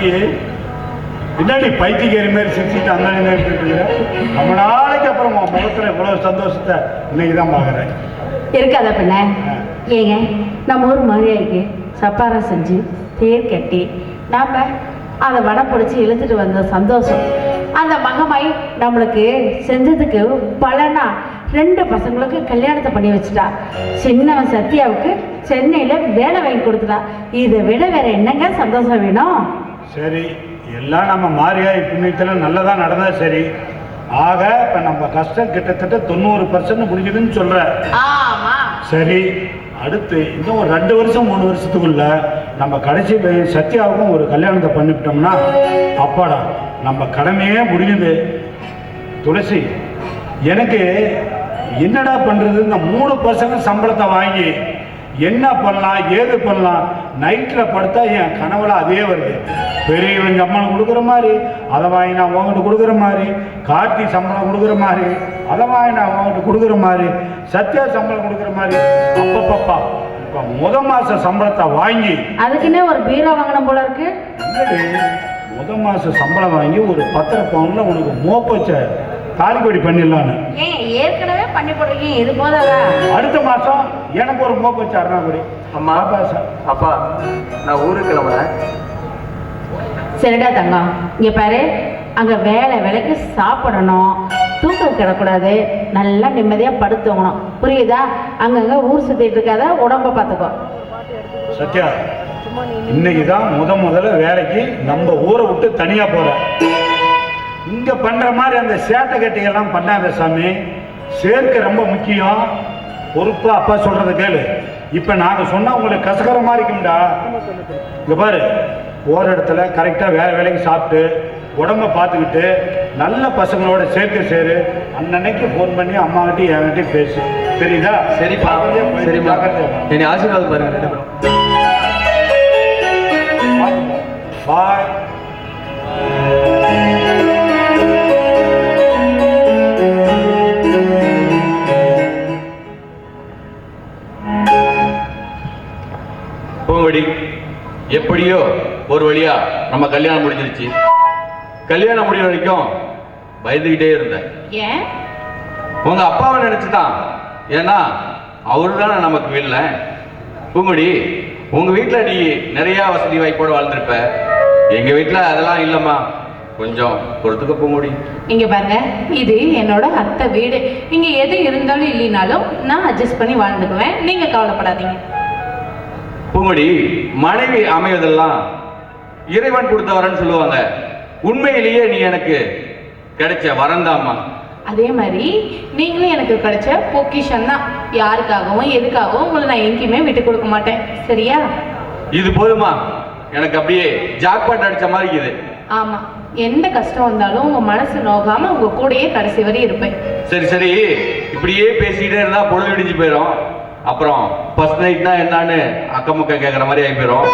துளசி பின்னாடி பைத்தியக்காரி மாதிரி சிரிச்சுட்டு அந்த நினைக்கிட்டு ரொம்ப நாளைக்கு அப்புறம் முகத்துல இவ்வளவு சந்தோஷத்தை இன்னைக்கு தான் பார்க்குறேன். இருக்காத பின்ன ஏங்க நம்ம ஊர் மாதிரியாய்க்கு சப்பாரா செஞ்சு தேர் கட்டி நாம் அதை வடை பிடிச்சி இழுத்துட்டு வந்த சந்தோஷம் அந்த மகமாய் நம்மளுக்கு செஞ்சதுக்கு பலனா 2 பசங்களுக்கு கல்யாணத்தை பண்ணி வச்சுட்டா. சின்னவன் சத்யாவுக்கு சென்னையில் வேலை வாங்கி கொடுத்துட்டா. இதை விட வேற என்னங்க சந்தோஷம் வேணும்? சரி, எல்லாம் நம்ம மாரியாய் புண்ணியத்தில் நல்லதாக நடந்தால் சரி. ஆக இப்போ நம்ம கஷ்டம் கிட்டத்தட்ட 90% முடிஞ்சதுன்னு சொல்ற. சரி, அடுத்து இன்னும் ஒரு 2 வருஷம் 3 வருஷத்துக்குள்ள நம்ம கடைசி சத்யாவுக்கும் ஒரு கல்யாணத்தை பண்ணிவிட்டோம்னா அப்பாடா நம்ம கடமையே முடியுது. துளசி, எனக்கு என்னடா பண்றது? இந்த 3 பசங்க சம்பளத்தை வாங்கி என்ன பண்ணலாம் ஏது பண்ணலாம் நைட்டில் படுத்தா என் கனவுல அதே வருது. பெரியவன் சம்பளம் கொடுக்குற மாதிரி அதை வாங்கி நான் உங்ககிட்ட கொடுக்குற மாதிரி, கார்த்தி சம்பளம் கொடுக்குற மாதிரி அதை வாங்கி நான் உங்ககிட்ட கொடுக்குற மாதிரி, சத்யா சம்பளம் கொடுக்குற மாதிரி. அப்பப்பப்பா, இப்போ மாச சம்பளத்தை வாங்கி அதுக்குன்னே ஒரு பீரோ வாங்கணும் போல இருக்கு. மாச சம்பளம் வாங்கி ஒரு 10 பவுன்ல உனக்கு மோப்பச்ச தாலிக்கொடி பண்ணிடலான்னு. ஏற்கனவே பண்ணி போடுறீங்க, இது போதாதா? அடுத்த மாசம் எனக்கு ஒரு மோப்பச்ச அருணாக்குடி. அம்மா அப்பா, நான் ஊருக்கு கிளம்புறேன். சரிடா தங்கம், இங்க பாரு, அங்க வேலைக்கு சாப்பிடணும், தூக்கம் கிடக்கூடாது, நல்லா நிம்மதியா படுத்துங்கணும், புரியுதா? அங்கங்க ஊர் சுத்திட்டு இருக்காத, உடம்ப பார்த்துக்கோ. சத்யா, இன்னைக்கு தான் முதல்ல வேலைக்கு நம்ம ஊரை விட்டு தனியா போறேன். இங்க பண்ற மாதிரி அந்த சேட்டை கட்டிகள்லாம் பண்ணாத சாமி. சேர்க்க ரொம்ப முக்கியம். பொறுப்பா அப்பா சொல்றத கேளு. இப்ப நாங்க சொன்னா உங்களுக்கு கசகரமா இருக்கும்டா. இங்க பாரு, போற இடத்துல கரெக்டா வேலைக்கு சாப்பிட்டு உடம்ப பார்த்துக்கிட்டு நல்ல பசங்களோட சேரு. அன்னன்னைக்கு ஃபோன் பண்ணி அம்மாகிட்ட என்கிட்ட பேசு, தெரியுதா? சரிப்பா, சரிப்பா, என்னை ஆசீர்வாதம் பாருங்க. பாய். பூங்கொடி, எப்படியோ ஒரு வழியா நம்ம கல்யாணம் முடிஞ்சிருச்சு. கல்யாணம் முடிகிற வரைக்கும் பயந்துகிட்டே இருந்தேன். ஏன்? உங்க அப்பாவை நினைச்சுதான். ஏன்னா அவரு தானே நமக்கு வீழ்ல. பூங்கொடி, உங்க வீட்டுல நீ நிறைய வசதி வாய்ப்போடு வாழ்ந்திருப்ப. எங்க வீட்டுல அதெல்லாம் இல்லம்மா. கொஞ்சம் பொறுத்துக்க பூங்கொடி. இங்க பாருங்க, இது என்னோட அத்தை வீடு. இங்க எது இருந்தாலும் இல்லைனாலும் நான் அட்ஜஸ்ட் பண்ணி வாழ்ந்துக்குவேன், நீங்க கவலைப்படாதீங்க. பூங்கொடி, மனைவி அமைவதெல்லாம் இறைவன் கொடுத்தவரன்னு சொல்லுவாங்க. உண்மையிலேயே நீ எனக்கு கிடைச்ச வரந்தாம்மா. அதே மாதிரி நீங்களும் எனக்கு கிடைச்ச பொக்கிஷன் தான். யாருக்காகவும் எதுக்காகவும் உங்களை நான் எங்கேயுமே விட்டு கொடுக்க மாட்டேன், சரியா? இது போதுமா? எனக்கு அப்படியே ஜாக்பாட் அடிச்ச மாதிரி இருக்குது. ஆமா, எந்த கஷ்டம் வந்தாலும் உங்க மனசு நோகாம உங்க கூடயே கடைசி வரை இருப்பேன். சரி, இப்படியே பேசிக்கிட்டே இருந்தா பொழுது விடிஞ்சு போயிடும். அப்புறம் ஃபர்ஸ்ட் நைட்னா என்னன்னு அக்கம் பக்கம் கேட்குற மாதிரி ஆகி போயிடும்.